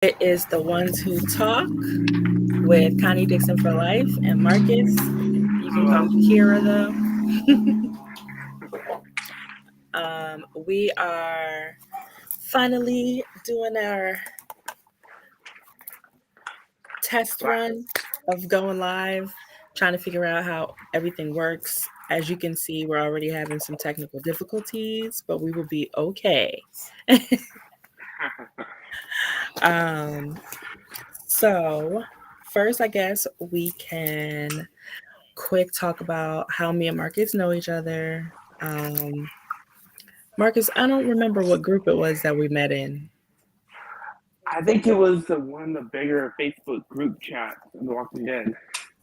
It is the Ones Who Talk with Connie Dixon for Life and Marcus. You can call Hello. me Kira though. We are finally doing our test run of going live, trying to figure out how everything works. As you can see, we're already having some technical difficulties, but we will be okay. Um, so, first, I guess we can quick talk about how me and Marcus know each other. Marcus, I don't remember what group it was that we met in. I think it was one of the bigger Facebook group chats in The Walking Dead.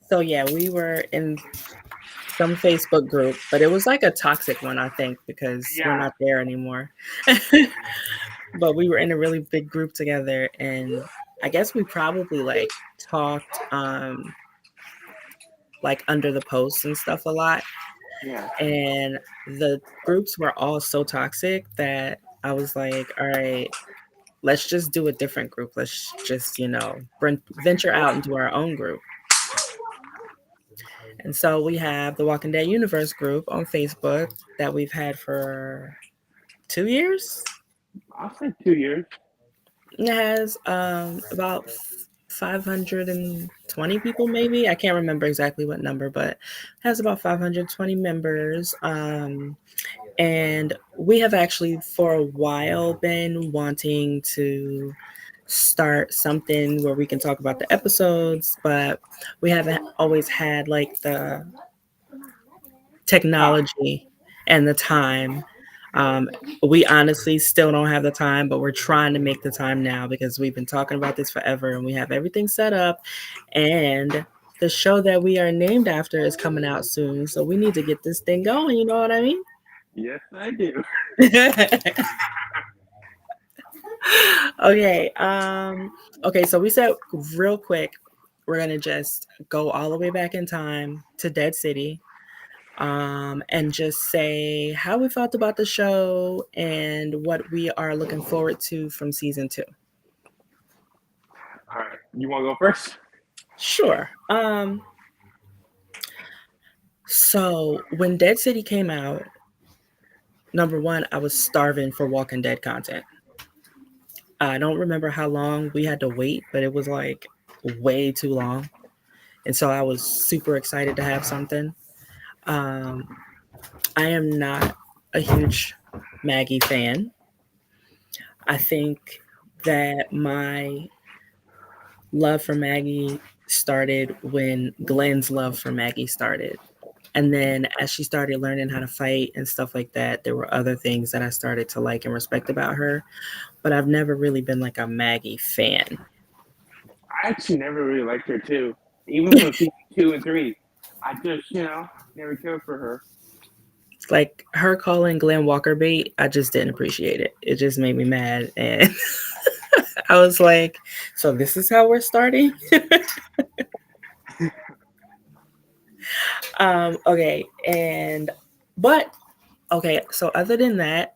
So yeah, we were in some Facebook group, but it was like a toxic one, I think, because we're Yeah, not there anymore. But we were in a really big group together, and I guess we probably like talked like under the posts and stuff a lot. yeah. And the groups were all so toxic that I was like, all right, let's just do a different group. Let's just, venture out into our own group. And so we have the Walking Dead Universe group on Facebook that we've had for 2 years. I'll say 2 years. It has about 520 people, maybe. I can't remember exactly what number, but it has about 520 members. And we have actually for a while been wanting to start something where we can talk about the episodes, but we haven't always had like the Ah, technology and the time. Um, we honestly still don't have the time, but we're trying to make the time now because we've been talking about this forever and we have everything set up. And the show that we are named after is coming out soon. So we need to get this thing going. You know what I mean? yes, I do. Okay. Okay. So we said real quick, we're gonna just go all the way back in time to Dead City, and just say how we felt about the show and what we are looking forward to from season two. All right, you want to go first? Sure. So when Dead City came out, number one, I was starving for Walking Dead content. I don't remember how long we had to wait, but it was like way too long. And so I was super excited to have something. Um, I am not a huge Maggie fan. I think that my love for Maggie started when Glenn's love for Maggie started. And then as she started learning how to fight and stuff like that, there were other things that I started to like and respect about her. But I've never really been like a Maggie fan. I actually never really liked her too, even from season 2 and 3. I just, never cared for her. Like her calling Glenn Walker bait, I just didn't appreciate it. It just made me mad. And I was like, so this is how we're starting? Okay. But okay. So other than that,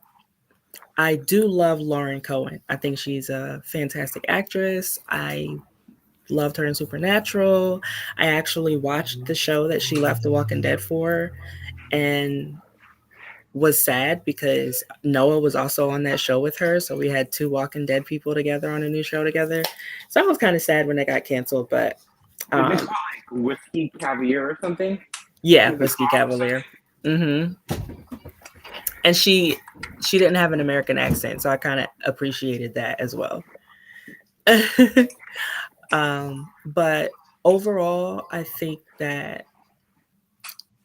I do love Lauren Cohen. I think she's a fantastic actress. I loved her in Supernatural. I actually watched the show that she left The Walking Dead for and was sad because Noah was also on that show with her. So we had two Walking Dead people together on a new show together. So I was kind of sad when they got canceled, but Did they um, call it like Whiskey Caviar or something? yeah, She was a Whiskey cop or Cavalier. hmm And she didn't have an American accent, so I kind of appreciated that as well. But overall, I think that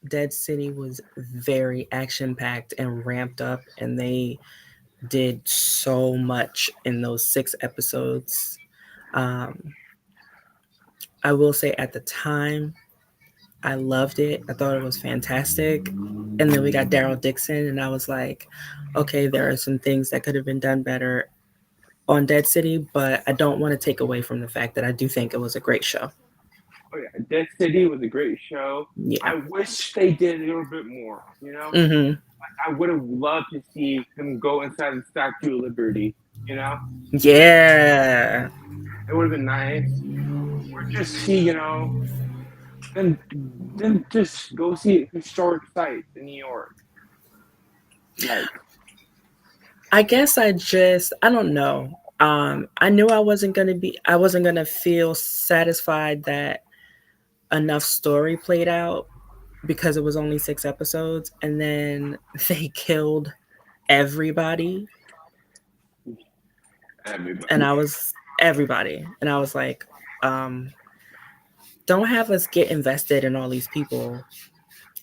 Dead City was very action packed and ramped up, and they did so much in those 6 episodes. Um, I will say at the time, I loved it. I thought it was fantastic. And then we got Daryl Dixon, and I was like, okay, there are some things that could have been done better on Dead City, but I don't want to take away from the fact that I do think it was a great show. Oh yeah, Dead City was a great show. Yeah. I wish they did a little bit more. hmm I would have loved to see him go inside the Statue of Liberty. You know, Yeah. it would have been nice. Or just see, then then just go see historic sites in New York. Like, I guess I don't know. I knew I wasn't gonna feel satisfied that enough story played out because it was only 6 episodes, and then they killed everybody, and everybody. I was everybody, and I was like, um, don't have us get invested in all these people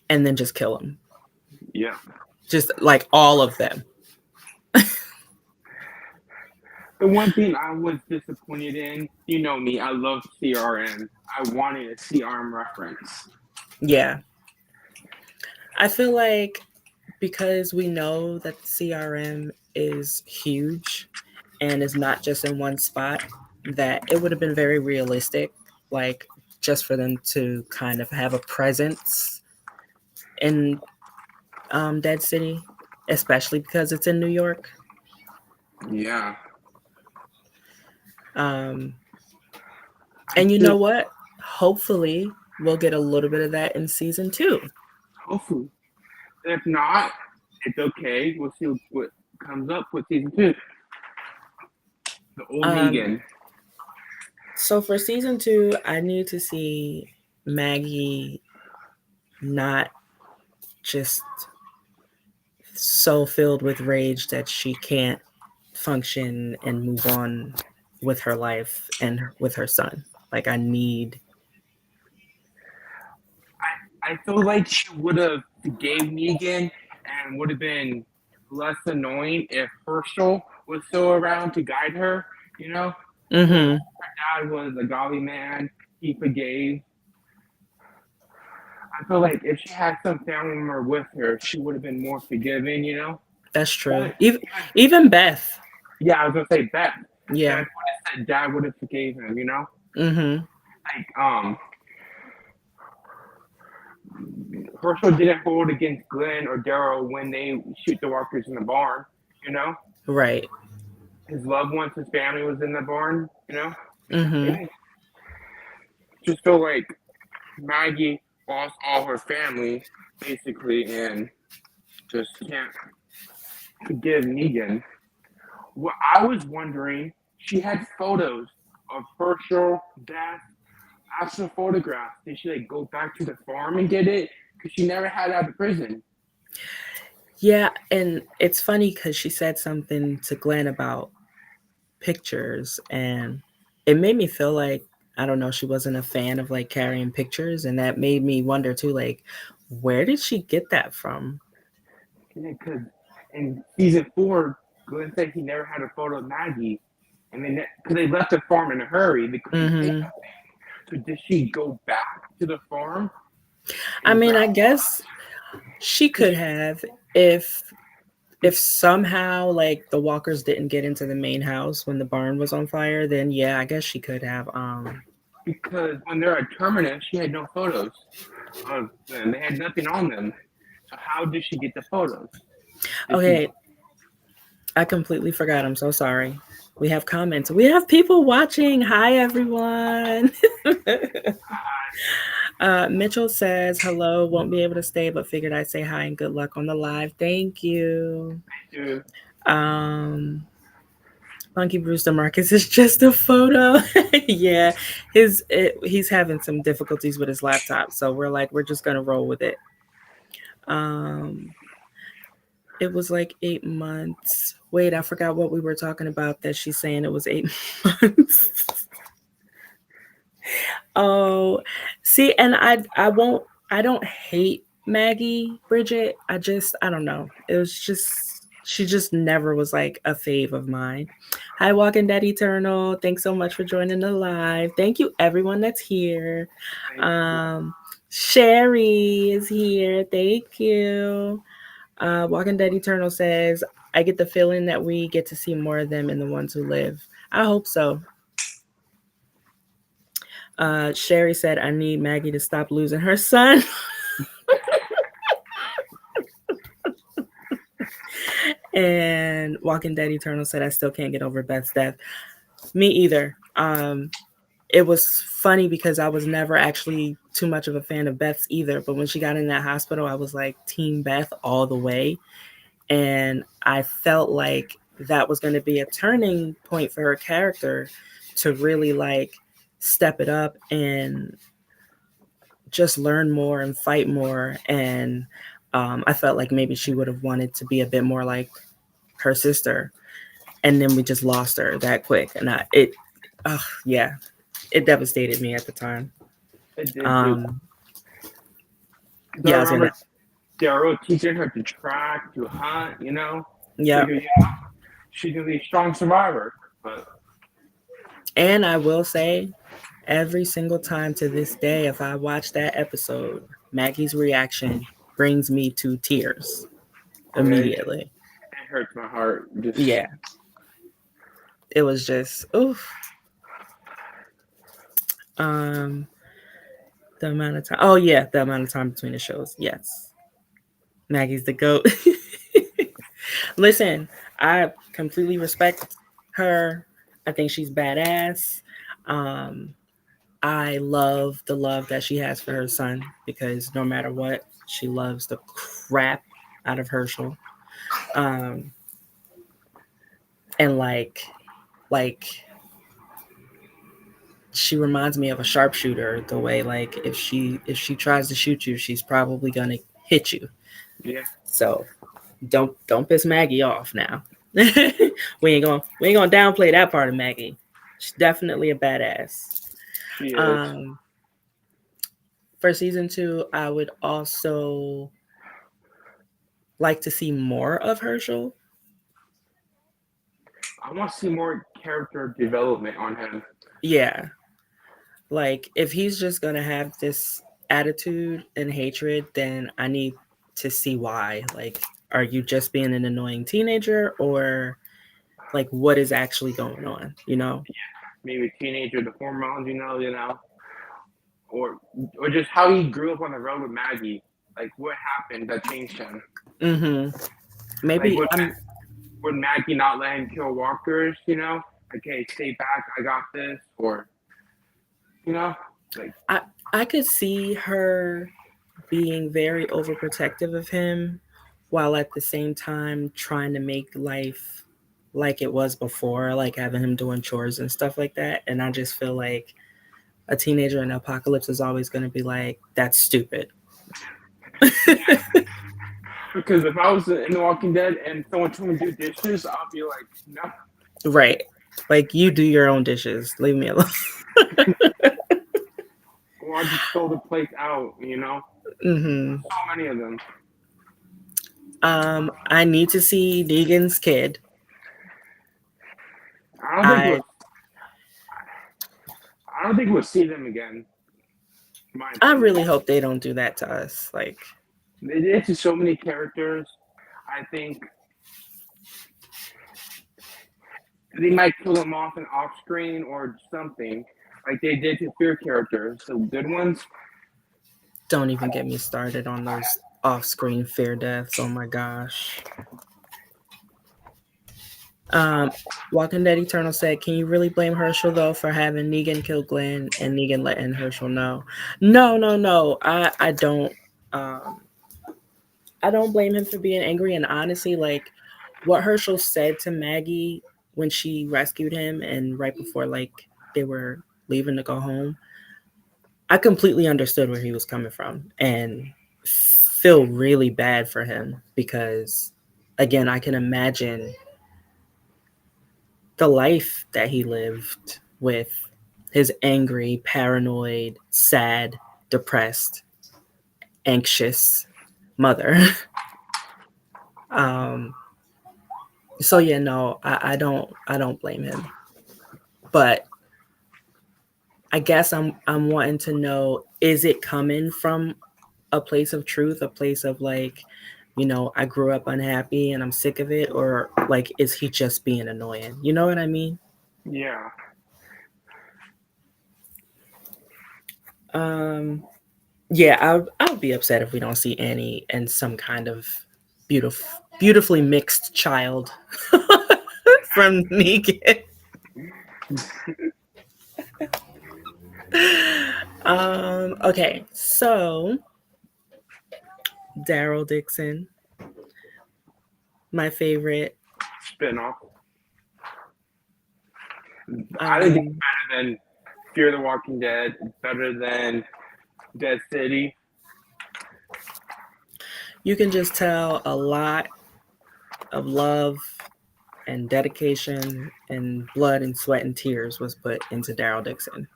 and then just kill them, Yeah. just like all of them. The one thing I was disappointed in, you know me, I love CRM. I wanted a CRM reference. Yeah, I feel like because we know that the CRM is huge and is not just in one spot, that it would have been very realistic, like just for them to kind of have a presence in Dead City, especially because it's in New York. Yeah. Um, I and you know just, what? Hopefully, we'll get a little bit of that in season two. hopefully. If not, it's okay. We'll see what comes up with season two. The old Um, Negan. so for season two, I need to see Maggie not just so filled with rage that she can't function and move on with her life and with her son. Like I need. I feel like she would have forgave Negan and would have been less annoying if Herschel was still around to guide her, you know? Since Mm-hmm. dad was a godly man, he forgave. I feel like if she had some family member with her, she would have been more forgiving, you know? That's true. Even, Even Beth. yeah, I was gonna say Beth. Beth Yeah. would have said dad would have forgave him, you know? Mm-hmm. Like, Herschel didn't hold against Glenn or Daryl when they shoot the walkers in the barn, you know? Right. His loved ones, his family was in the barn, Mm-hmm. It just feel like Maggie lost all her family, basically, and just can't forgive Negan. What I was wondering, she had photos of Herschel, Beth, actual photographs. Did she like go back to the farm and get it? Because she never had it out of prison. Yeah, and it's funny because she said something to Glenn about pictures, and it made me feel like I don't know, she wasn't a fan of like carrying pictures, and that made me wonder too, like, where did she get that from? Because in season four, Glenn said he never had a photo of Maggie, and then because they left the farm in a hurry, they couldn't think. Mm-hmm. So did she go back to the farm I and mean, grab? I guess she could have if somehow like the walkers didn't get into the main house when the barn was on fire, then yeah, I guess she could have. Because when they're at Terminus, she had no photos of them. They had nothing on them. So how did she get the photos? Did she Okay, I completely forgot. I'm so sorry. We have comments. We have people watching. Hi, everyone. Mitchell says, hello, won't be able to stay, but figured I'd say hi and good luck on the live. Thank you. do? Um, Funky Brewster Marcus is just a photo. Yeah, he's having some difficulties with his laptop, so we're like, we're just gonna roll with it. Um, it was like 8 months. Wait, I forgot what we were talking about. That she's saying it was 8 months. Oh, see, and I won't. I don't hate Maggie Bridget. I don't know. It was just she just never was like a fave of mine. Hi, Walking Dead Eternal. Thanks so much for joining the live. Thank you, everyone that's here. Um, Sherry is here. Thank you. Walking Dead Eternal says, I get the feeling that we get to see more of them in the ones who live. I hope so. Sherry said, I need Maggie to stop losing her son. And Walking Dead Eternal said, I still can't get over Beth's death. Me either. It was funny because I was never actually too much of a fan of Beth's either. But when she got in that hospital, I was like Team Beth all the way. And I felt like that was going to be a turning point for her character to really like step it up and just learn more and fight more. And I felt like maybe she would have wanted to be a bit more like her sister. And then we just lost her that quick. And yeah, it devastated me at the time. It did too. Um, 'Cause I yeah, I was remember gonna, Daryl teaching her to track, to hunt, you know? yeah. Figure, she's gonna be a strong survivor. But And I will say, every single time to this day, if I watch that episode, Maggie's reaction brings me to tears oh yeah, it immediately. hurts my heart. Just Yeah, it was just oof. Um, the amount of time. Oh yeah, the amount of time between the shows. Yes, Maggie's the goat. Listen, I completely respect her. I think she's badass. Um, I love the love that she has for her son because no matter what, she loves the crap out of Herschel. Um, and like she reminds me of a sharpshooter. The way like if she tries to shoot you, she's probably gonna hit you. yeah, So don't piss Maggie off now. We ain't gonna downplay that part of Maggie. She's definitely a badass. she is. Um, for season two, I would also like to see more of Herschel. I want to see more character development on him. Yeah, like if he's just gonna have this attitude and hatred, then I need to see why. Like, are you just being an annoying teenager, or like what is actually going on? You know? Maybe teenager, the hormones, or or just how he grew up on the road with Maggie. Like what happened that changed him? Mm-hmm. Like Maybe I'm. would Maggie not let him kill walkers? Like hey, stay back, I got this, or you know, like I I could see her being very overprotective of him, while at the same time trying to make life like it was before, like having him doing chores and stuff like that. And I just feel like a teenager in the apocalypse is always going to be like, that's stupid. because if I was in The Walking Dead and someone told me to do dishes, I'll be like, no, Right. Like, you do your own dishes. Leave me alone. or I just throw the plates out. hmm So many of them. I need to see Negan's kid. I don't think we'll. I I don't think we'll see them again. In my I opinion, really hope they don't do that to us. Like, they did to so many characters. I think they might kill them off and off screen or something, like they did to Fear characters, the good ones. don't even get me started on those off-screen fear deaths. Oh my gosh. Um, Walking Dead Eternal said, "Can you really blame Herschel though for having Negan kill Glenn and Negan letting Herschel know?" No, no, no. I don't. Um, I don't blame him for being angry. And honestly, like what Herschel said to Maggie when she rescued him, and right before like they were leaving to go home, I completely understood where he was coming from and feel really bad for him because, again, I can imagine the life that he lived with his angry, paranoid, sad, depressed, anxious mother. um, so yeah, no, I don't blame him. But I guess I'm wanting to know, is it coming from a place of truth, a place of like, I grew up unhappy and I'm sick of it, or like is he just being annoying? You know what I mean? Yeah, Yeah, I'll be upset if we don't see Annie in some kind of beautiful beautifully mixed child from Negan. Okay, so Daryl Dixon, my favorite. Spinoff. I think it's Um, better than Fear the Walking Dead. It's better than Dead City. you can just tell a lot of love and dedication and blood and sweat and tears was put into Daryl Dixon.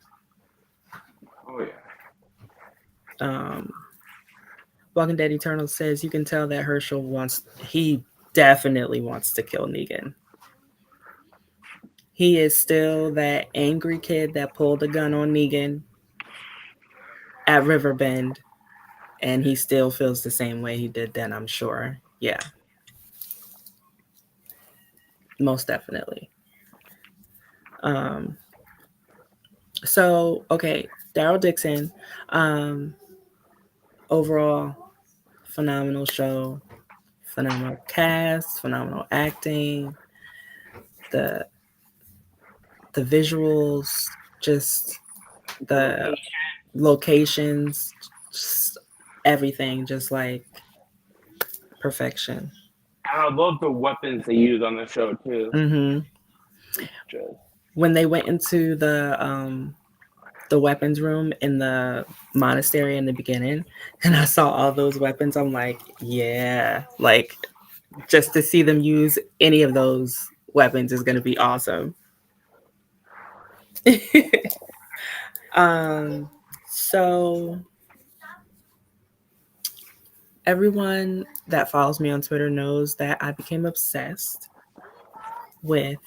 Oh yeah. Um, Walking Dead Eternal says you can tell that Herschel he definitely wants to kill Negan. He is still that angry kid that pulled a gun on Negan at Riverbend, and he still feels the same way he did then, I'm sure. Yeah, most definitely. Um, so, okay, Daryl Dixon, um, overall, phenomenal show, phenomenal cast, phenomenal acting, the the visuals, just The the location. locations, just everything, just like perfection. And I love the weapons they use on the show too. Hmm. Just When they went into the weapons room in the monastery in the beginning, and I saw all those weapons, I'm like, yeah, like just to see them use any of those weapons is going to be awesome. um, so everyone that follows me on Twitter knows that I became obsessed with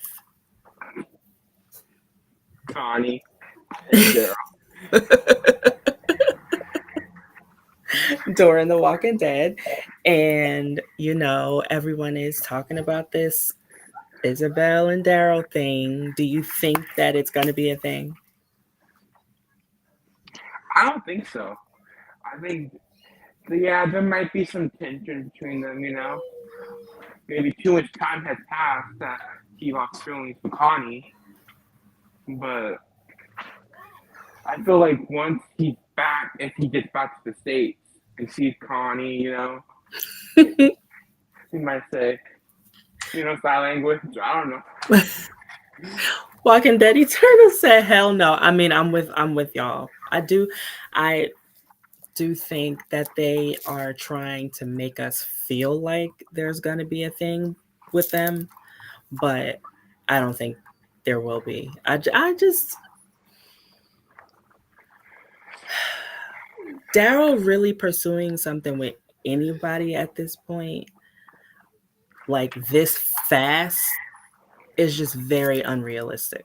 Connie and Daryl. Dora and the Walking Dead. And, everyone is talking about this Isabel and Daryl thing. Do you think that it's going to be a thing? I don't think so. I think yeah, there might be some tension between them. Maybe too much time has passed that he lost feelings for Connie. But I feel like once he's back, if he gets back to the States and sees Connie, he might say, sign language. I don't know. Walking Dead Eternal said, "Hell no." I mean, I'm with y'all. I do think that they are trying to make us feel like there's going to be a thing with them, but I don't think there will be. I just Daryl really pursuing something with anybody at this point, like this fast, is just very unrealistic.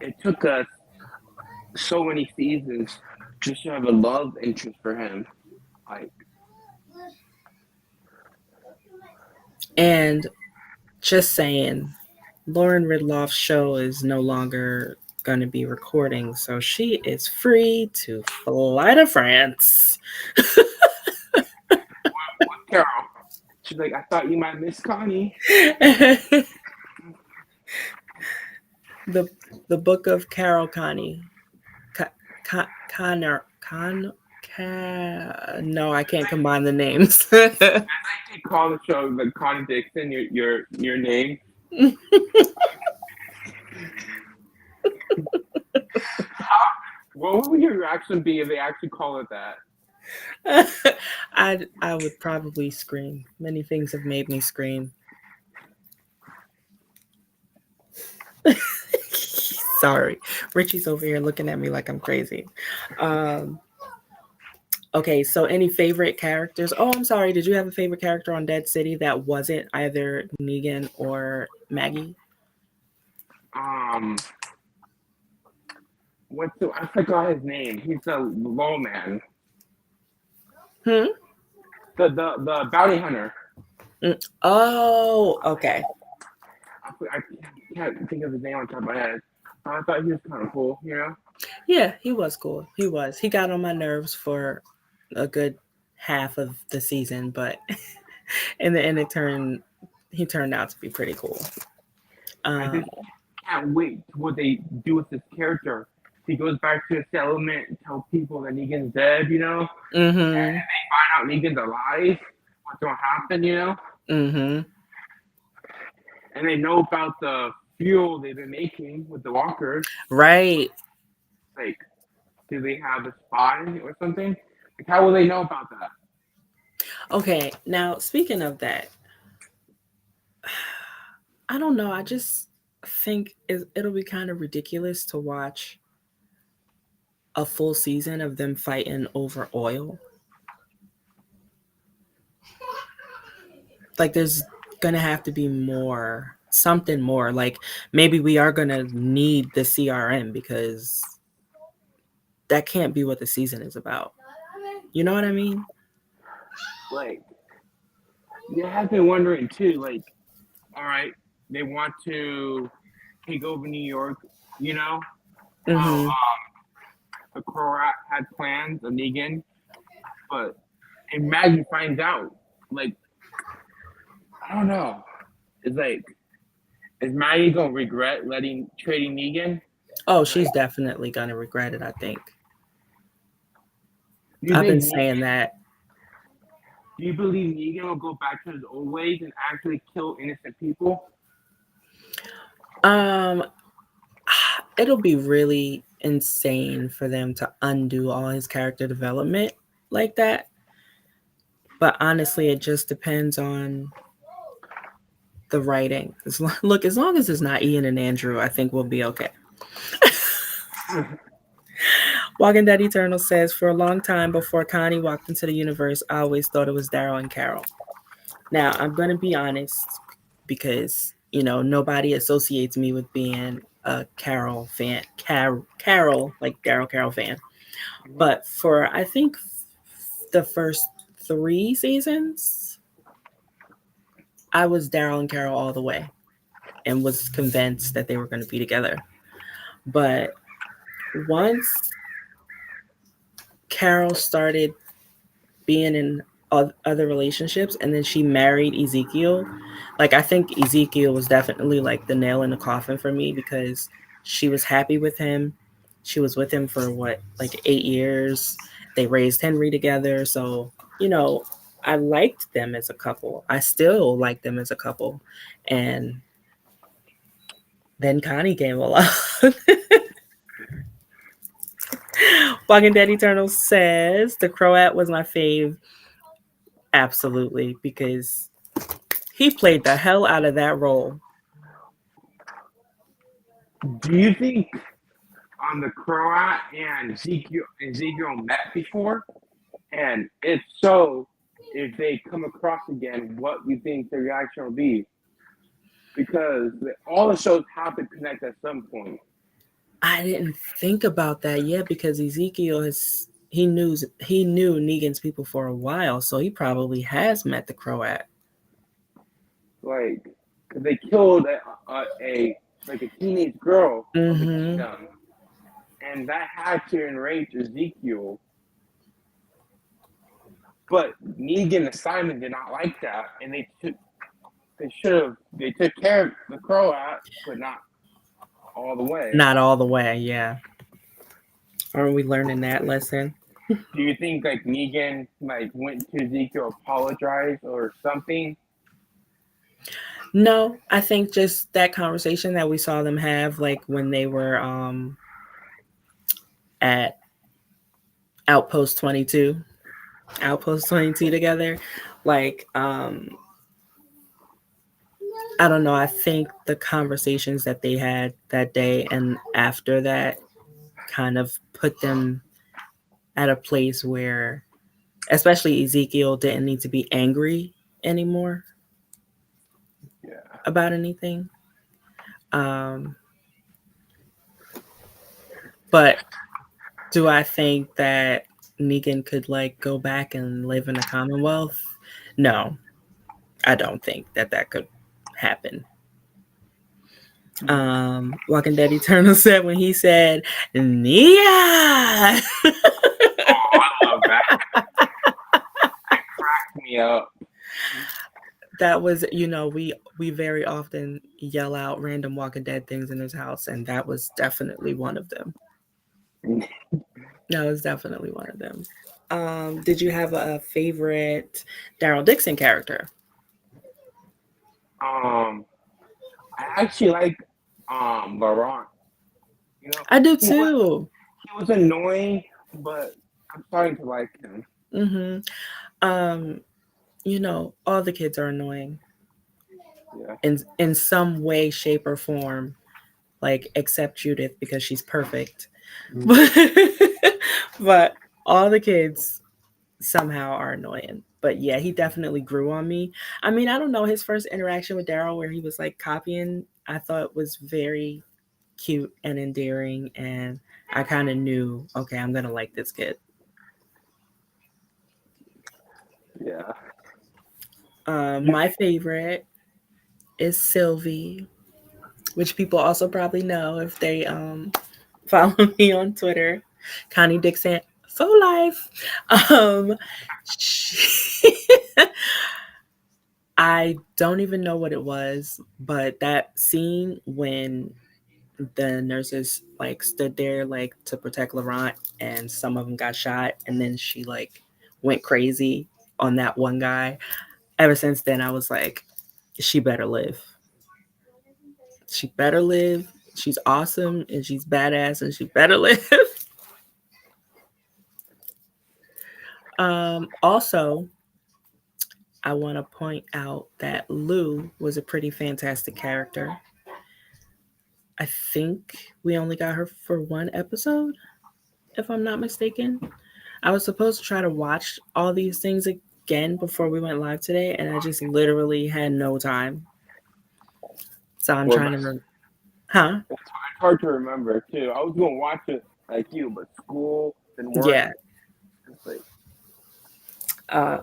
It took us so many seasons just to have a love interest for him. Like, And just saying, Lauren Ridloff's show is no longer going to be recording, so she is free to fly to France. Carol, she's like, I thought you might miss Connie. the the book of Carol Connie. Connor no, I can't combine the names. They call the show like Connie Dixon, your name. What would your reaction be if they actually call it that? I would probably scream. Many things have made me scream. Sorry. Richie's over here looking at me like I'm crazy. Um, okay, so any favorite characters? Oh, I'm sorry. Did you have a favorite character on Dead City that wasn't either Negan or Maggie? Um, I forgot his name. He's the low man, Hmm? the bounty hunter. Oh, okay. I can't think of his name on top of my head. I thought he was kind of cool. Yeah, he was cool. He was. He got on my nerves for a good half of the season, but in the end, he turned out to be pretty cool. I Um, just can't wait to what they do with this character. He goes back to his settlement and tell people that Negan's dead, you know, mm-hmm, find out Negan's alive, what's gonna happen, you know, mm-hmm. and they know about the fuel they've been making with the walkers. Right. Like, do they have a spy or something? Like, how will they know about that? Okay. Now, speaking of that, I don't know. I just think it'll be kind of ridiculous to watch a full season of them fighting over oil. Like, there's gonna have to be more, something more. Like, maybe we are gonna need the CRM because that can't be what the season is about. You know what I mean? Like, you have been wondering too. Like, all right, they want to take over New York, you know, how Mm-hmm. the Croat had plans of Negan, but and Maggie finds out. Like, I don't know. It's like, is Maggie gonna regret letting trading Negan? Oh, Like, she's definitely gonna regret it. I think do you I've been think saying that. do you believe Negan will go back to his old ways and actually kill innocent people? Um, it'll be really insane for them to undo all his character development like that. But honestly, it just depends on the writing. Look, as long as it's not Ian and Andrew, I think we'll be okay. Walking Dead Eternal says, for a long time before Connie walked into the universe, I always thought it was Daryl and Carol. Now, I'm going to be honest because, nobody associates me with being a Carol fan, Carol, like Daryl Carol fan. But for, I think, the first 3 seasons, I was Daryl and Carol all the way and was convinced that they were going to be together. But once Carol started being in other relationships and then she married Ezekiel, like I think Ezekiel was definitely like the nail in the coffin for me because she was happy with him. She was with him for what, like 8 years. They raised Henry together. So, I liked them as a couple. I still like them as a couple. And then Connie came along. Walking Dead Eternal says the Croat was my fave. Absolutely, because he played the hell out of that role. Do you think the Croat and Ezekiel met before? And if so, if they come across again, what you think the reaction will be? Because all the shows have to connect at some point. I didn't think about that yet because Ezekiel he knew Negan's people for a while, so he probably has met the Croat. Like, cause they killed a like a teenage girl of the Mm-hmm. kingdom, and that had to enrage Ezekiel. But Negan and Simon did not like that, and they took care of the Croat, but not all the way. Not all the way, yeah. Aren't we learning that lesson? Do you think like Negan like went to Ezekiel, apologized or something? No, I think just that conversation that we saw them have, like when they were at Outpost 22, Outpost 22 together, like I don't know. I think the conversations that they had that day and after that kind of put them at a place where, especially Ezekiel, didn't need to be angry anymore Yeah. about anything. Um, but do I think that Negan could like go back and live in a Commonwealth? No, I don't think that that could happen. Walking Dead Eternal said when he said Nia. Oh, I love that. Yep. That was, we very often yell out random Walking Dead things in his house, and that was definitely one of them. That was definitely one of them. Did you have a favorite Daryl Dixon character? Um, I actually like Laurent. You know, I do he was too. he was annoying, but I'm starting to like him. Hmm. Um, all the kids are annoying Yeah. in some way, shape, or form. Like except Judith because she's perfect, but all the kids somehow are annoying. But yeah, he definitely grew on me. I mean, I don't know, his first interaction with Daryl where he was like copying, I thought was very cute and endearing, and I kind of knew, okay, I'm gonna like this kid. Yeah. My favorite is Sylvie, which people also probably know if they follow me on Twitter. Connie Dixon for life. Um, she, I don't even know what it was, but that scene when the nurses like stood there like to protect Laurent, and some of them got shot, and then she like went crazy on that one guy. Ever since then, I was like, she better live. She better live. She's awesome and she's badass and she better live. Also, I want to point out that Lou was a pretty fantastic character. I think we only got her for one episode, if I'm not mistaken. I was supposed to try to watch all these things again before we went live today, and I just literally had no time. So I'm Well, trying to huh? it's hard to remember too. I was gonna watch it like you, but school and work. Yeah. It's like, Uh,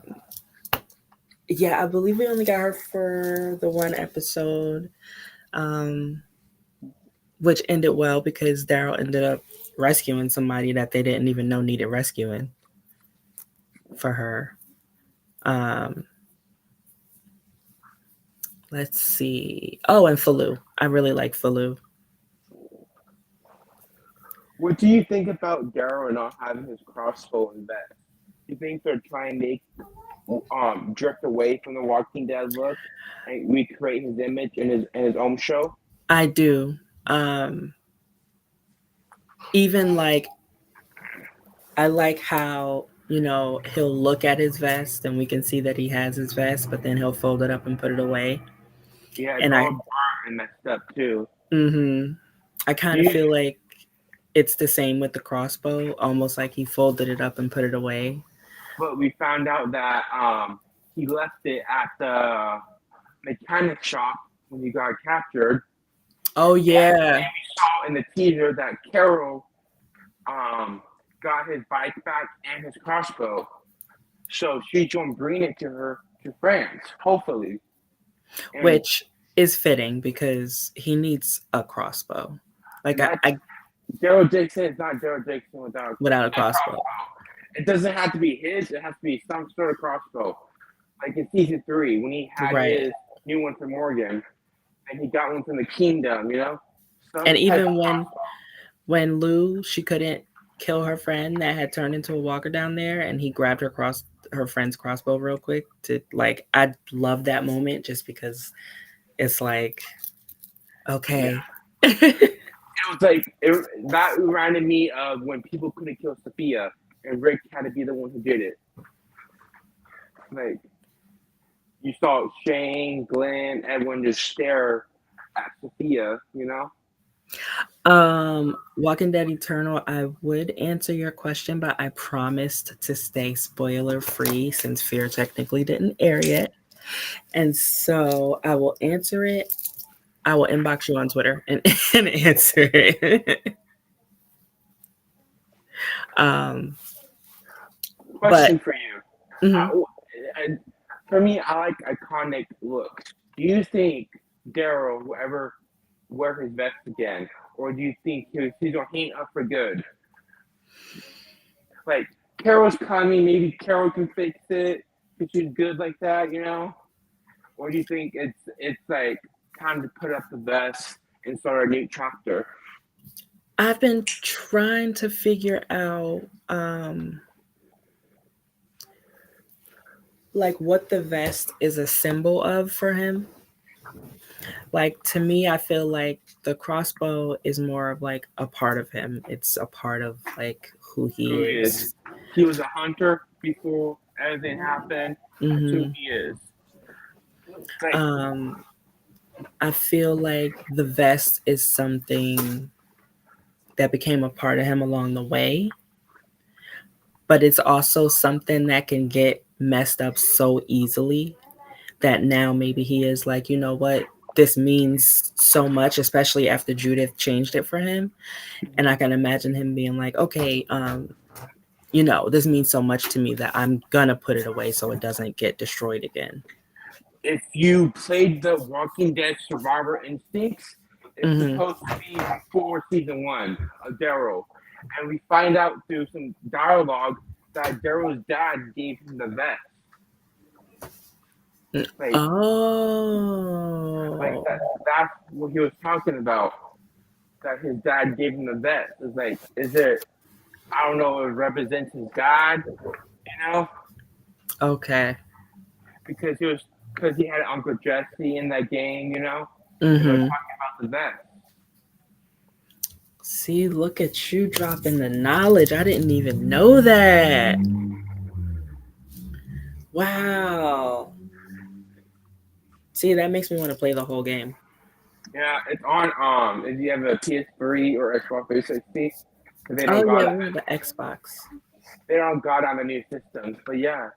yeah, I believe we only got her for the one episode, um, which ended well because Daryl ended up rescuing somebody that they didn't even know needed rescuing for her. Um, let's see. Oh, and Falou. I really like Falou. what do you think about Daryl not having his crossbow and vest? You think they're trying to make drift away from the Walking Dead look and recreate his image in his own show? I do. Um, even like I like how he'll look at his vest and we can see that he has his vest, but then he'll fold it up and put it away. Yeah, it's And all burnt and messed up too. hmm I Do kind of you? feel like it's the same with the crossbow, almost like he folded it up and put it away. But we found out that he left it at the mechanic shop when he got captured. Oh yeah, We saw in the teaser that Carol got his bike back and his crossbow. So she's gonna bring it to France, hopefully. And which is fitting because he needs a crossbow. Like I, that's I Daryl Dixon is not Daryl Dixon without without a a crossbow, crossbow. It doesn't have to be his, it has to be some sort of crossbow. Like in season 3, when he had right? his new one for Morgan, and he got one from the Kingdom, you know? Some And type of even when crossbow. when Lou, she couldn't kill her friend that had turned into a walker down there, and he grabbed her friend's crossbow real quick to like. I love that moment just because it's like Yeah. okay. It was like, that reminded me of when people couldn't kill Sophia, and Rick had to be the one who did it. Like, you saw Shane, Glenn, everyone just stare at Sophia, you know? Walking Dead Eternal, I would answer your question, but I promised to stay spoiler free since Fear technically didn't air yet. And so I will answer it. I will inbox you on Twitter and, and answer it. um, but Question for you. mhm. Uh, for me, I like iconic looks. Do you think Daryl will ever wear his vest again? Or do you think he's going to hang up for good? Like, Carol's coming, maybe Carol can fix it. because she's good like that, or do you think it's like time to put up the vest and start a new chapter? I've been trying to figure out like what the vest is a symbol of for him. Like to me, I feel like the crossbow is more of like a part of him. It's a part of like who he Who he is? is. He was a hunter before everything happened. That's who Hmm. he is. Like Um, I feel like the vest is something that became a part of him along the way, but it's also something that can get messed up so easily that now maybe he is like, you know what, this means so much, especially after Judith changed it for him. And I can imagine him being like, okay, this means so much to me that I'm gonna put it away so it doesn't get destroyed again. if you played the Walking Dead Survivor Instincts, it's Hmm. supposed to be before season one of Daryl, and we find out through some dialogue that Daryl's dad gave him the vest. Like, like Oh, that's what he was talking about. That his dad gave him the vest. It's like, is it? I don't know. If it represents his God, you know, okay. because he had Uncle Jesse in that game, and they were Hmm. talking about the vest. See, look at you dropping the knowledge. I didn't even know that. Wow. See, that makes me want to play the whole game. Yeah, it's on. If you have a PS3 or Xbox 360, because Oh yeah, we have the Xbox. they don't got on the new systems. But yeah,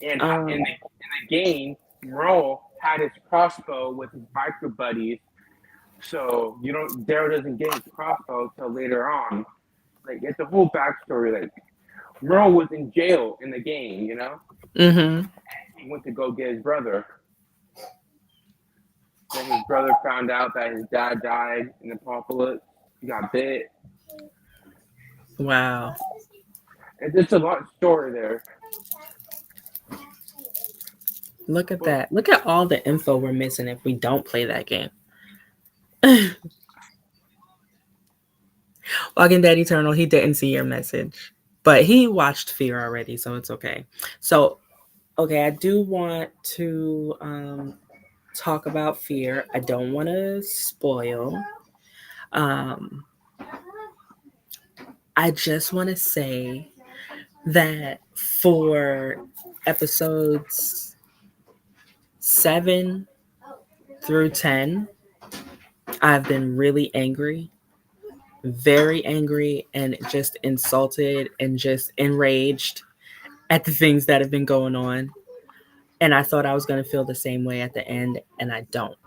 and in Um, the game, Merle had his crossbow with his biker buddies, so you don't Daryl doesn't get his crossbow till later on. Like it's a whole backstory. Like Merle was in jail in the game, mm-hmm. he went to go get his brother. Then his brother found out that his dad died in the apocalypse. He got bit. Wow. It's just a lot of story there. Look at But that. Look at all the info we're missing if we don't play that game. Walking Dead Eternal, he didn't see your message. But he watched Fear already, so it's okay. So, okay, I do want to talk about Fear. I don't want to spoil. Um, I just want to say that for episodes 7 through 10, I've been really angry, very angry, and just insulted and just enraged at the things that have been going on. And I thought I was going to feel the same way at the end, and I don't.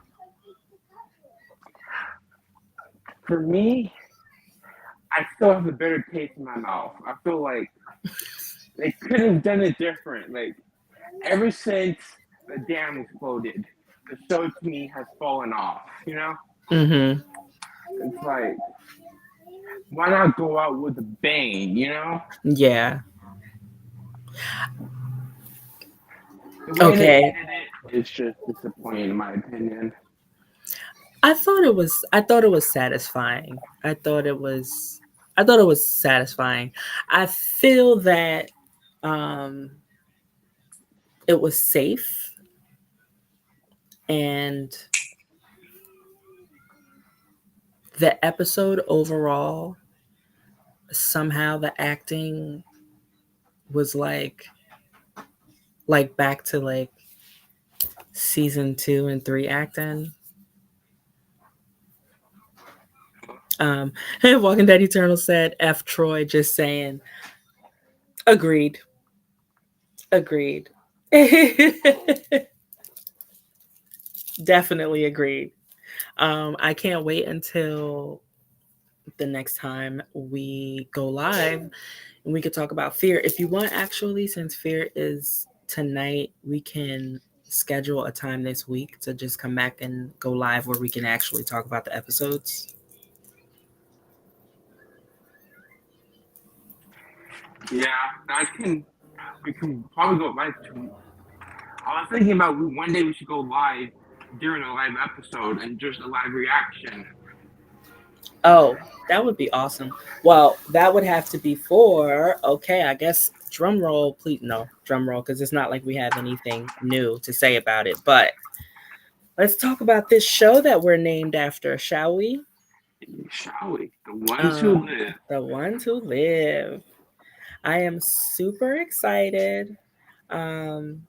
for me, I still have a bitter taste in my mouth. I feel like they could have done it different. Like ever since the dam exploded, the show to me has fallen off. Mm-hmm. It's like why not go out with a bang? Yeah. The way they Okay. ended it is just disappointing in my opinion. I thought it was satisfying. I thought it was satisfying. I feel that um it was safe, and the episode overall, somehow the acting was like back to like season 2 and 3 acting. um Walking Dead Eternal said F Troy, just saying. Agreed. Agreed. Definitely agreed. I can't wait until the next time we go live and we could talk about Fear. If you want, actually, since Fear is tonight, we can schedule a time this week to just come back and go live where we can actually talk about the episodes. Yeah, I can. We can probably go live. I was thinking about one day we should go live during a live episode and just a live reaction. Oh, that would be awesome. Well, that would have to be for, okay, I guess drum roll, please. No, drum roll, because it's not like we have anything new to say about it. But let's talk about this show that we're named after, shall we? Shall we? The ones who Um, live. the ones who live. I am super excited. Um,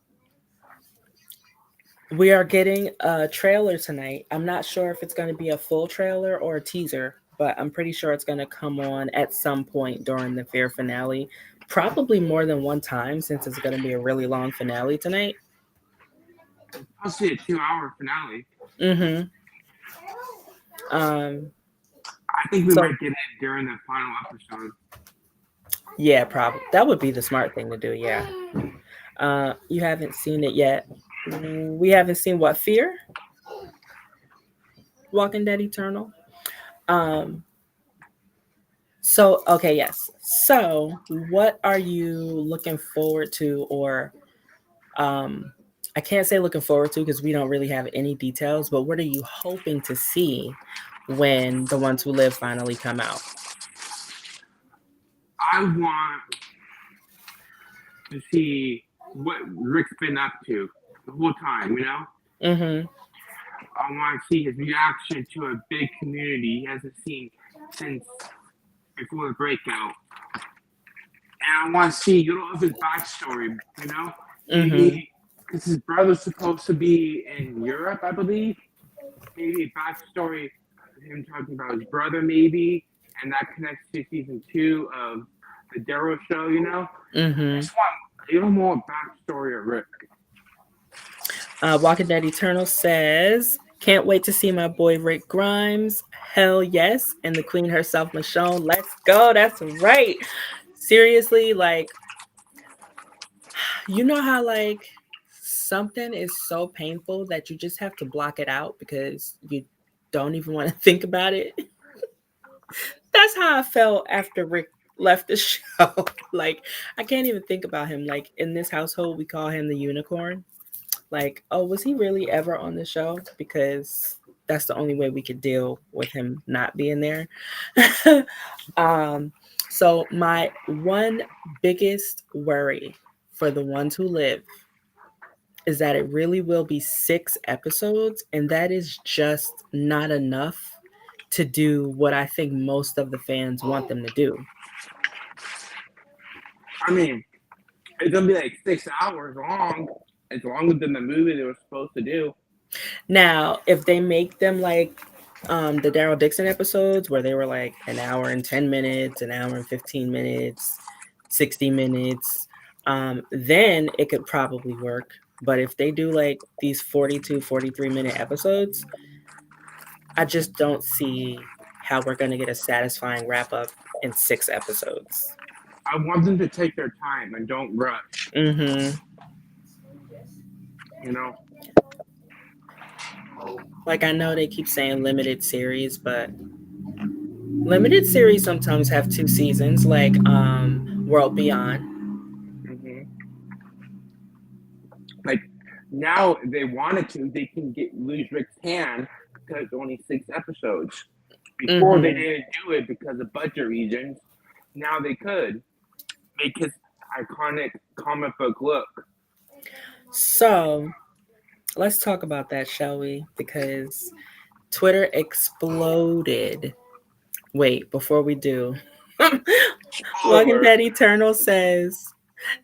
we are getting a trailer tonight. I'm not sure if it's going to be a full trailer or a teaser, but I'm pretty sure it's going to come on at some point during the fair finale. Probably more than one time since it's going to be a really long finale tonight. I'll see a 2 hour finale. Mm-hmm. Um, I think we so might get it during the final episode. yeah, probably that would be the smart thing to do. Yeah. You haven't seen it yet. We haven't seen what Fear, Walking Dead Eternal. Um, So, okay, yes. So, what are you looking forward to, or um, I can't say looking forward to because we don't really have any details, but what are you hoping to see when The Ones Who Live finally come out? I want to see what Rick's been up to the whole time, you know? Mm-hmm. I want to see his reaction to a big community he hasn't seen since before the breakout. And I want to see a little of his backstory, you know? Mm-hmm. Maybe because his brother's supposed to be in Europe, I believe. Maybe a backstory of him talking about his brother, maybe, and that connects to season 2 of the Daryl show, you know? I Mm-hmm. just want a little more backstory of Rick. Walking Dead Eternal says, "Can't wait to see my boy Rick Grimes. Hell yes, and the Queen herself, Michonne. Let's go. That's right. Seriously, like you know how like something is so painful that you just have to block it out because you don't even want to think about it. That's how I felt after Rick left the show. Like I can't even think about him. Like in this household, we call him the unicorn. Like, oh, was he really ever on the show? Because that's the only way we could deal with him not being there. um, so my one biggest worry for the ones who live is that it really will be 6 episodes, and that is just not enough to do what I think most of the fans want them to do. I mean, it's gonna be like 6 hours long. It's longer than the movie they were supposed to do. Now, if they make them like the Daryl Dixon episodes where they were like an hour and 10 minutes, an hour and 15 minutes, 60 minutes, then it could probably work. But if they do like these 42, 43-minute episodes, I just don't see how we're going to get a satisfying wrap up in 6 episodes. I want them to take their time and don't rush. Mm-hmm. You know, Like I know they keep saying limited series, but limited series sometimes have 2 seasons, like World Beyond. hmm like now if they wanted to, they can get lose Rick's hand because it's only 6 episodes. Before they Mm-hmm. didn't do it because of budget reasons. Now they could make his iconic comic book look. So let's talk about that, shall we? Because Twitter exploded. Wait, before we do, Walking Spoiler. Dead Eternal says,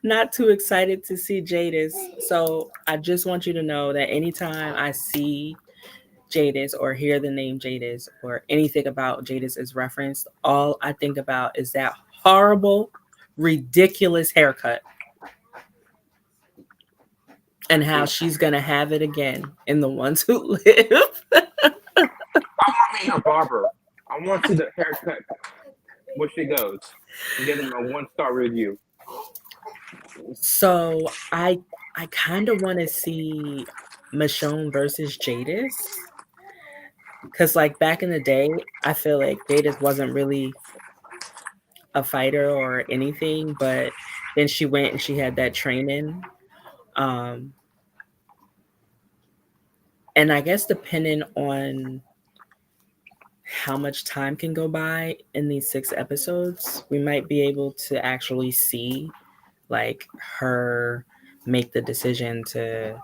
not too excited to see Jadis. So I just want you to know that anytime I see Jadis or hear the name Jadis or anything about Jadis is referenced, all I think about is that horrible, ridiculous haircut and how she's gonna have it again in the ones who live. I want me a barber. I want to see the haircut where she goes and get him a 1-star review. So I kind of want to see Michonne versus Jadis because like back in the day, I feel like Jadis wasn't really a fighter or anything, but Then she went and she had that training. Um, and I guess depending on how much time can go by in these 6 episodes, we might be able to actually see like her make the decision to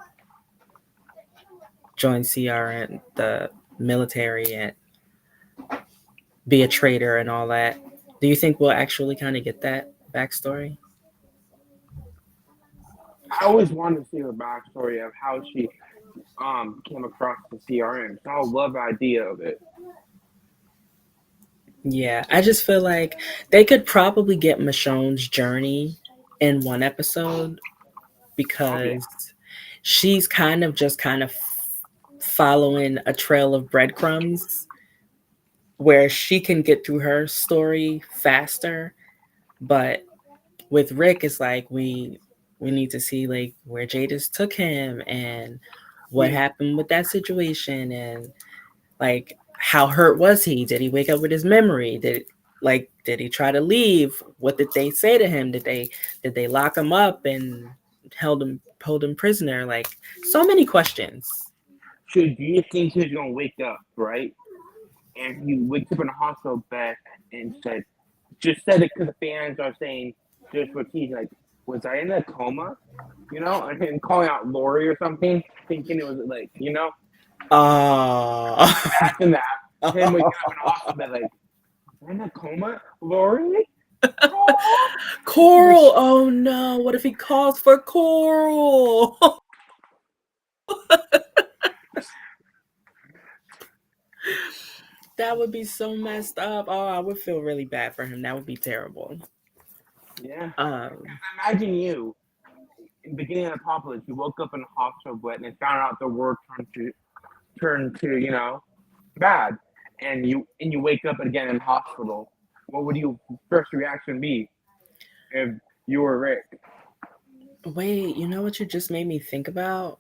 join CR and the military and be a traitor and all that. Do you think we'll actually kind of get that backstory? I always wanted to see the backstory of how she came across the CRM. So I love the idea of it. Yeah, I just feel like they could probably get Michonne's journey in one episode Oh yeah. because she's kind of following a trail of breadcrumbs where she can get through her story faster. But with Rick, it's like we need to see like where Jadis took him and what See, happened with that situation and like how hurt was he? Did he wake up with his memory? Did he try to leave? What did they say to him? Did they lock him up and hold him prisoner? Like so many questions. so do you think he's gonna wake up, right? And he wakes up in a hospital bed and just said it because the fans are saying just for teasing, like, was I in a coma? You know, and him calling out Lori or something, thinking it was like, Uh imagine that. Him waking up in a hospital bed, like, am I in a coma, Lori? Oh, Coral. Oh no, what if he calls for Coral? That would be so messed up. Oh, I would feel really bad for him. That would be terrible. yeah. Um, Imagine you in the beginning of the apocalypse, you woke up in a hospital bed and found out the world turned to bad, and you wake up again in hospital. What would your first reaction be if you were Rick? wait, you know what you just made me think about?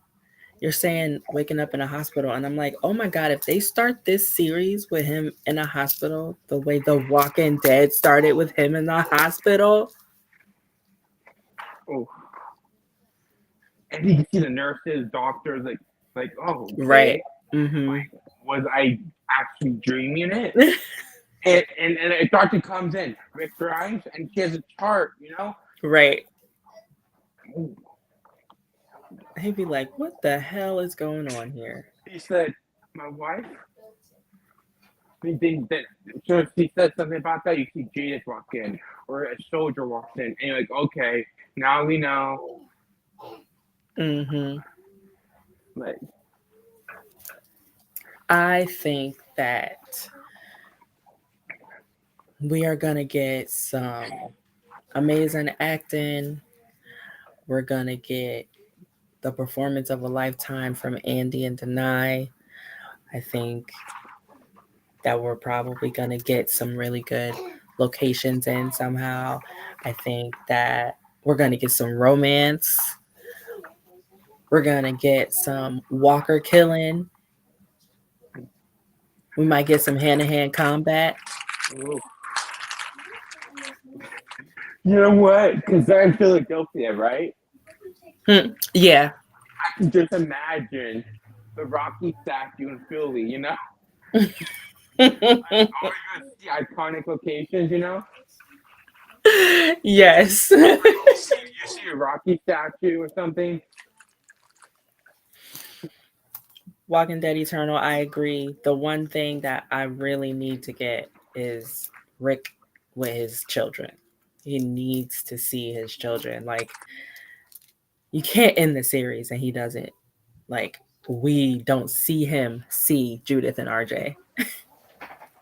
You're saying waking up in a hospital, and I'm like, oh my god, if they start this series with him in a hospital, the way The Walking Dead started with him in the hospital, Oh, and you can see the nurses, doctors, like, oh, right? okay, Mm-hmm. was I actually dreaming it? And a doctor comes in, Rick Grimes, and she has a chart, Right. Ooh. He'd be like, what the hell is going on here? He said, my wife. That so if she said something about that, you see Jadis walk in, or a soldier walks in, and you're like, okay, now we know. Mm-hmm. Like, I think that we are gonna get some amazing acting. We're gonna get the performance of a lifetime from Andy and Denai. I think that we're probably gonna get some really good locations in somehow. I think that we're gonna get some romance. We're gonna get some Walker killing. We might get some hand to hand combat. ooh. You know what? Because they're in Philadelphia, right? Yeah. I can just imagine the Rocky statue in Philly. All you're gonna see iconic locations. Yes. You see a Rocky statue or something. Walking Dead Eternal, I agree. The one thing that I really need to get is Rick with his children. He needs to see his children. Like, you can't end the series and he doesn't. Like, we don't see him see Judith and RJ.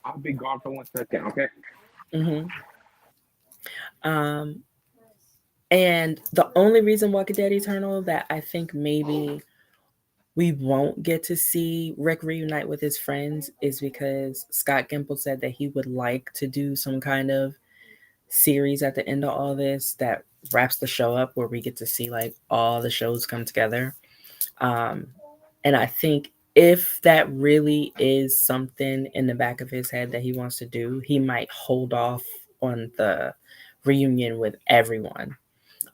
I'll be gone for 1 second, okay? Hmm. Um, and the only reason Walking Dead Eternal that I think maybe we won't get to see Rick reunite with his friends is because Scott Gimple said that he would like to do some kind of series at the end of all this that wraps the show up where we get to see like all the shows come together. Um, and I think if that really is something in the back of his head that he wants to do, he might hold off on the reunion with everyone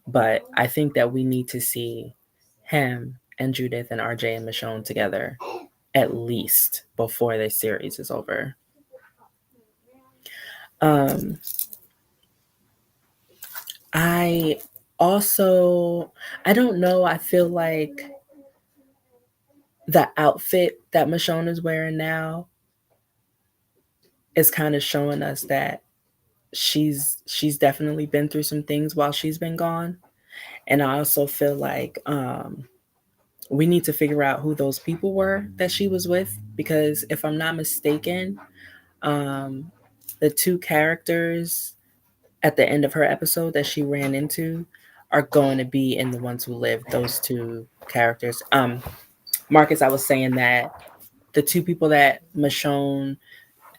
But I think that we need to see him and Judith and RJ and Michonne together at least before this series is over. Um, I also, I don't know. I feel like the outfit that Michonne is wearing now is kind of showing us that she's definitely been through some things while she's been gone. And I also feel like we need to figure out who those people were that she was with, because if I'm not mistaken, um, the two characters at the end of her episode that she ran into are going to be in the ones who live. Those two characters. Marcus, I was saying that the two people that Michonne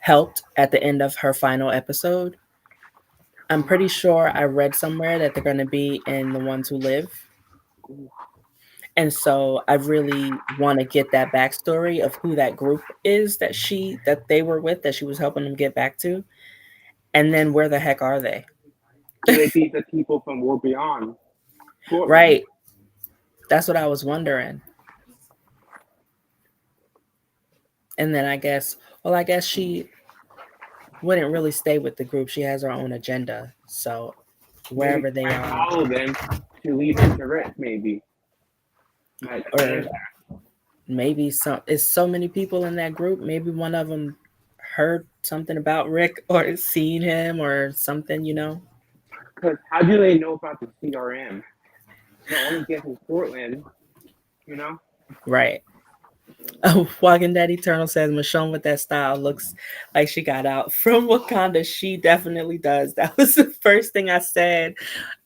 helped at the end of her final episode, I'm pretty sure I read somewhere that they're going to be in the ones who live. And so I really want to get that backstory of who that group is that they were with, that she was helping them get back to, and then where the heck are they? Could it be the people from World Beyond Portland? Right. That's what I was wondering. And then I guess she wouldn't really stay with the group. She has her own agenda. So Maybe wherever she they might are, follow them to lead them to Rick, maybe. Like, or maybe it's so many people in that group. Maybe one of them heard something about Rick or seen him or something, you know? because how do they know about the CRM? The only guess is Portland, you know? Right. Oh, Walking Dead Eternal says Michonne with that style looks like she got out from Wakanda. She definitely does. That was the first thing I said.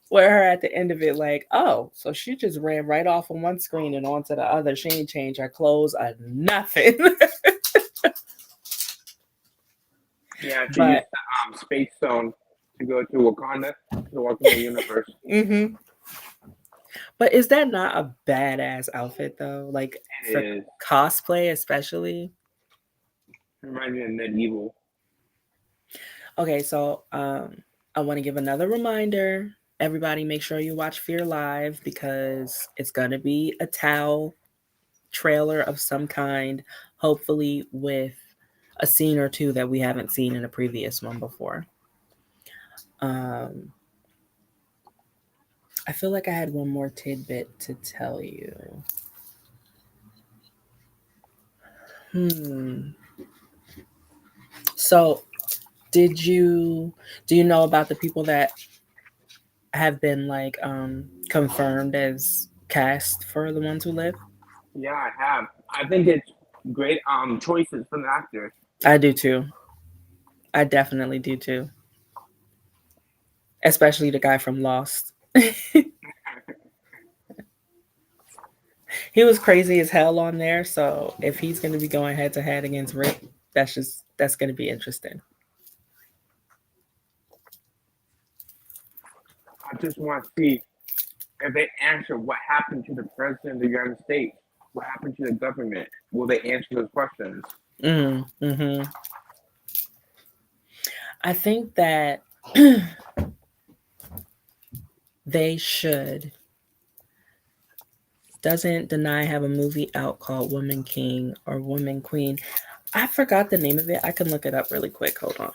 Where her at the end of it, like, oh, so she just ran right off on one screen and onto the other. She ain't changed her clothes or nothing. Yeah, she used But the space stone to go to Wakanda, to the Wakanda universe. hmm but is that not a badass outfit though? Like It for is. cosplay, especially. It reminds me of medieval. Okay, so I want to give another reminder. Everybody, make sure you watch Fear Live because it's gonna be a TOWL trailer of some kind, hopefully with a scene or two that we haven't seen in a previous one before. Um, I feel like I had one more tidbit to tell you. Hmm. So, did you do you know about the people that have been like confirmed as cast for the ones who live? Yeah, I have. I think it's great choices from the actors. I do too. I definitely do too. Especially the guy from Lost. He was crazy as hell on there. So if he's going to be going head to head against Rick, that's going to be interesting. I just want to see if they answer what happened to the president of the United States, what happened to the government. Will they answer those questions? Mm-hmm. I think that they should. Doesn't Deny have a movie out called Woman King or Woman Queen? I forgot the name of it. I can look it up really quick. Hold on.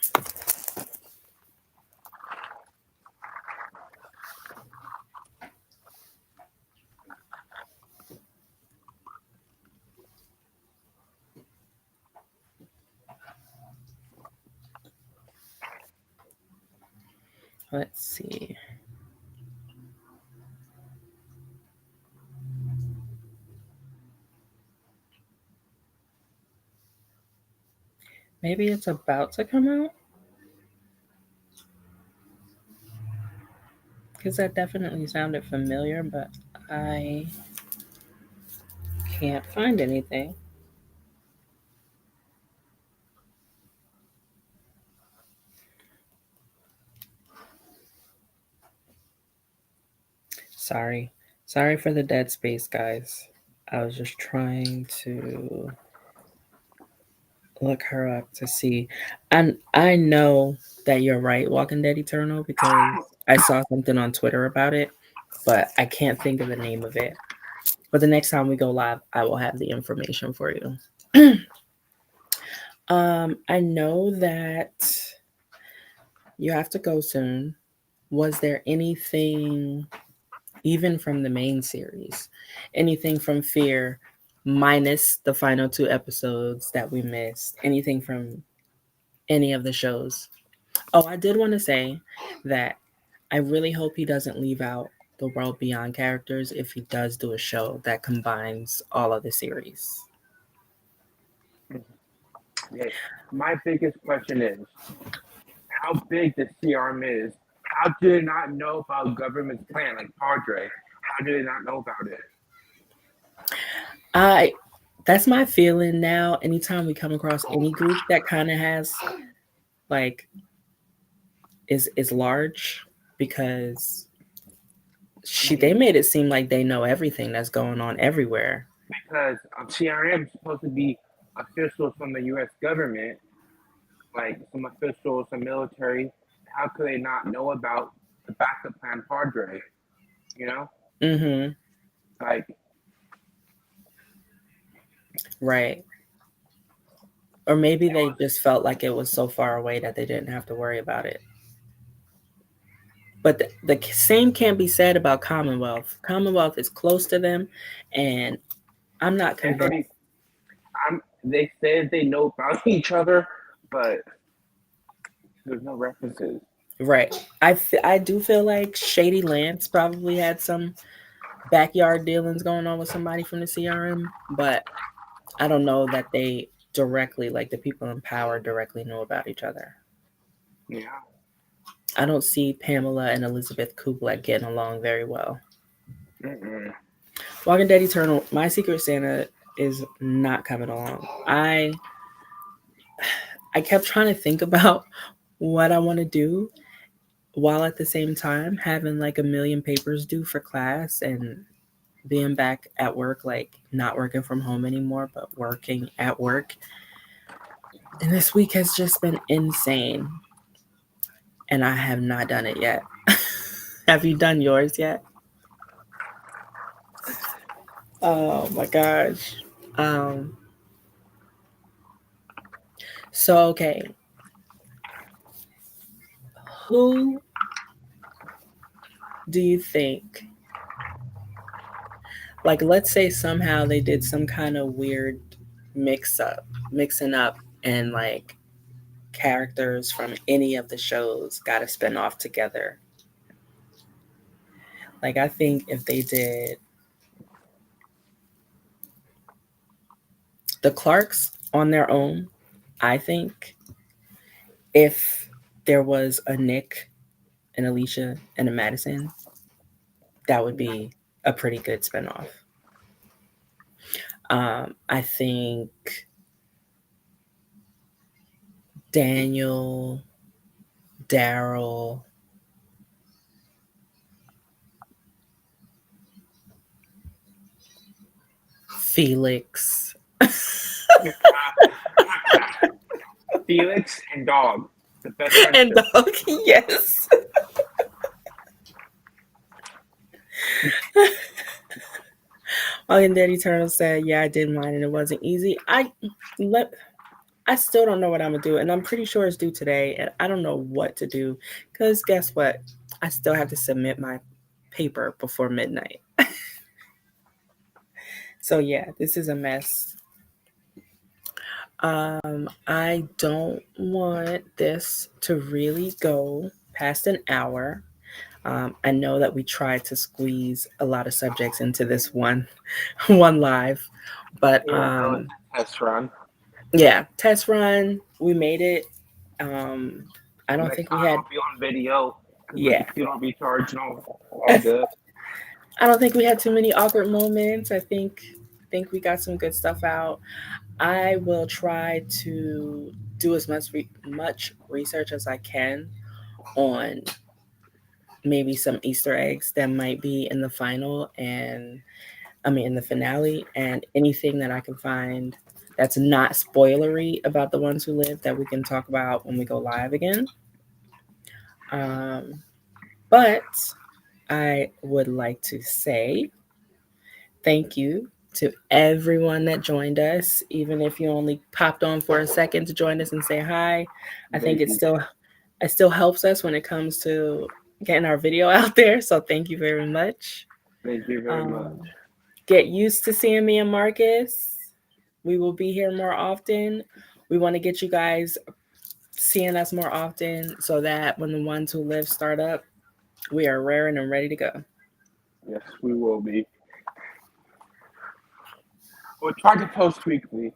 Let's see. Maybe it's about to come out because that definitely sounded familiar, but I can't find anything. Sorry. Sorry for the dead space, guys. I was just trying to look her up to see. And I know that you're right, Walking Dead Eternal, because I saw something on Twitter about it. but I can't think of the name of it. But the next time we go live, I will have the information for you. I know that you have to go soon. Was there anything, even from the main series, anything from Fear, minus the final two episodes that we missed? Anything from any of the shows? Oh, I did want to say that I really hope he doesn't leave out the World Beyond characters if he does do a show that combines all of the series. Okay. My biggest question is how big the CRM is. How do they not know about government's plan, like Padre? How do they not know about it? I That's my feeling now. Anytime we come across any group that kind of has like is large, because they made it seem like they know everything that's going on everywhere. Because CRM is supposed to be officials from the U.S. government, like some officials, some military. How could they not know about the backup plan Padre? You know, Mm-hmm. like Right. Or maybe it they was. just felt like it was so far away that they didn't have to worry about it. But the same can't be said about Commonwealth. Commonwealth is close to them, and I'm not They convinced. already. They said they know about each other, but there's no references. Right. I do feel like Shady Lance probably had some backyard dealings going on with somebody from the CRM, but I don't know that they directly, like the people in power, directly know about each other. Yeah. I don't see Pamela and Elizabeth Kublik getting along very well. Mm-mm. Walking Dead Eternal, My Secret Santa is not coming along. I kept trying to think about what I want to do while at the same time having like a million papers due for class and being back at work, like not working from home anymore, but working at work. And this week has just been insane, and I have not done it yet. Have you done yours yet? Oh my gosh. Um, so okay, who do you think, like let's say somehow they did some kind of weird mixing up, and like characters from any of the shows got to spin off together. Like I think if they did the Clarks on their own, I think if there was a Nick, an Alicia, and a Madison, that would Yeah. be a pretty good spinoff. I think Daniel, Daryl, Felix, Felix and Dog, the best and friendship. Dog. Yes. Walking Dead Eternal said, "Yeah, I did mine, and it wasn't easy. Let I still don't know what I'm gonna do, and I'm pretty sure it's due today, and I don't know what to do, because guess what? I still have to submit my paper before midnight. So yeah, this is a mess. I don't want this to really go past an hour. I know that we tried to squeeze a lot of subjects into this one one live, but Even though it's a test run. yeah, test run. We made it. Um, I don't Next think we time had. I'll be on video with Yeah, the computer recharged and all good. I don't think we had too many awkward moments. I think we got some good stuff out. I will try to do as much research as I can on maybe some Easter eggs that might be in the final, and in the finale, and anything that I can find that's not spoilery about the ones who live that we can talk about when we go live again. Um, but I would like to say thank you to everyone that joined us, even if you only popped on for a second to join us and say hi. I think Thank you. it still helps us when it comes to getting our video out there. So thank you very much. Thank you very Um, much. get used to seeing me and Marcus. We will be here more often. We want to get you guys seeing us more often so that when the ones who live start up, we are raring and ready to go. Yes, we will be. We'll try to post weekly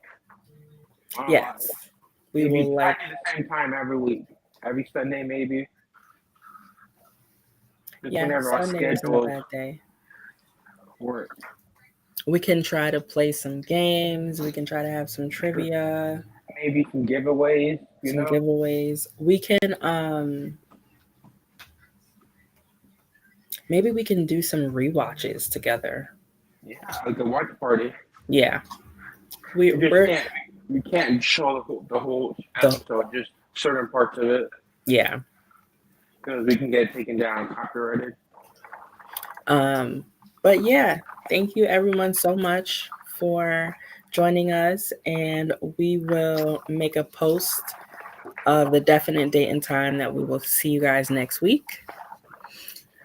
on a live. Yes, we Maybe will like, exactly the same time every week. Every Sunday, maybe. Just yeah, whenever our Sunday isn't a schedules bad day. work. We can try to play some games. We can try to have some trivia, Maybe some giveaways, you some know? giveaways. We can maybe we can do some rewatches together. Yeah, like a watch party. Yeah. We just We're can't show the whole the episode, just certain parts of it, yeah. because we can get taken down copyrighted. Um but yeah, thank you everyone so much for joining us, and we will make a post of the definite date and time that we will see you guys next week.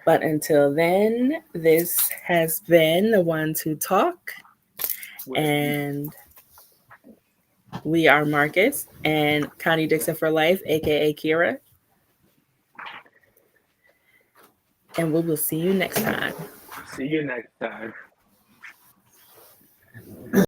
But until then, this has been the Ones Who Talk, With and we are Marcus and Connie Dixon for Life, aka Kira, and we will see you next time. see you next time.